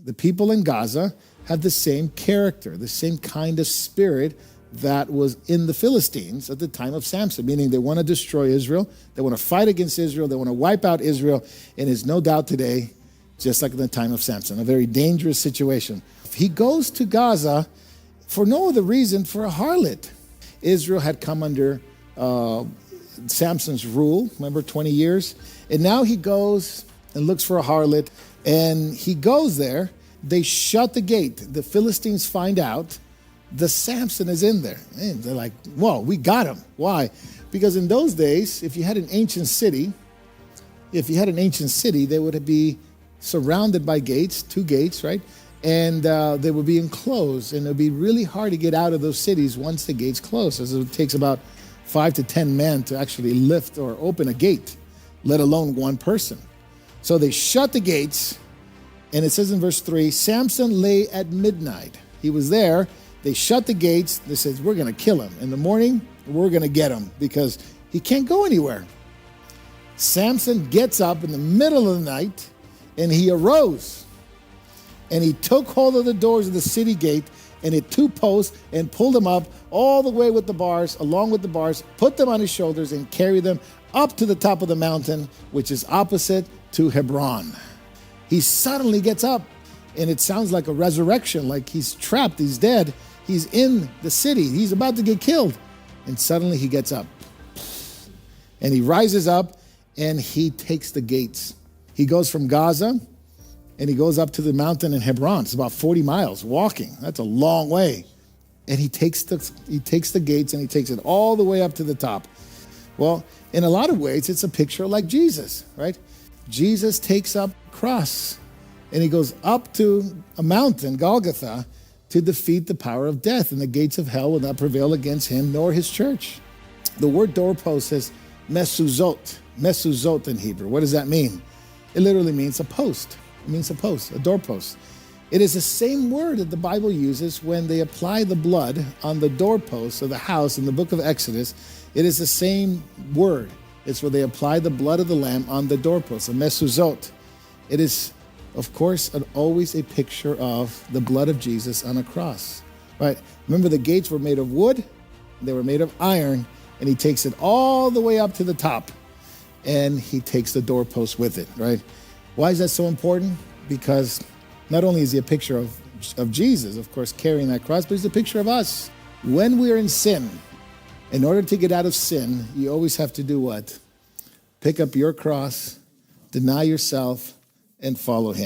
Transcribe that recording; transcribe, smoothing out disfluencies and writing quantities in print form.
The people in Gaza have the same character, the same kind of spirit that was in the Philistines at the time of Samson, meaning they want to destroy Israel, they want to fight against Israel, they want to wipe out Israel, and it's no doubt today, just like in the time of Samson, a very dangerous situation. He goes to Gaza for no other reason, for a harlot. Israel had come under Samson's rule, remember, 20 years, and now he goes and looks for a harlot, and he goes there. They shut the gate. The Philistines find out the Samson is in there. And they're like, whoa, we got him. Why? Because in those days, if you had an ancient city, they would be surrounded by gates, 2 gates, right? And they would be enclosed, and it would be really hard to get out of those cities once the gates close, as it takes about 5 to 10 men to actually lift or open a gate, let alone one person. So they shut the gates, and it says in verse 3, Samson lay at midnight. He was there. They shut the gates. They said, we're going to kill him. In the morning, we're going to get him because he can't go anywhere. Samson gets up in the middle of the night, and he arose, and he took hold of the doors of the city gate, and hit 2 posts and pulled them up all the way with the bars, along with the bars, put them on his shoulders and carried them up to the top of the mountain, which is opposite to Hebron. He suddenly gets up, and it sounds like a resurrection, like he's trapped, he's dead, he's in the city, he's about to get killed. And suddenly he gets up, and he rises up, and he takes the gates. He goes from Gaza, and he goes up to the mountain in Hebron. It's about 40 miles walking. That's a long way. And he takes the gates, and he takes it all the way up to the top. Well, in a lot of ways, it's a picture like Jesus, right? Jesus takes up a cross, and he goes up to a mountain, Golgotha, to defeat the power of death, and the gates of hell will not prevail against him nor his church. The word doorpost says mezuzot in Hebrew. What does that mean? It literally means a post. It means a post, a doorpost. It is the same word that the Bible uses when they apply the blood on the doorpost of the house in the book of Exodus. It is the same word. It's where they apply the blood of the lamb on the doorpost, a mezuzot. It is, of course, always a picture of the blood of Jesus on a cross, right? Remember, the gates were made of wood, they were made of iron, and he takes it all the way up to the top, and he takes the doorpost with it, right? Why is that so important? Because not only is he a picture of Jesus, of course, carrying that cross, but he's a picture of us. When we're in sin, in order to get out of sin, you always have to do what? Pick up your cross, deny yourself, and follow him.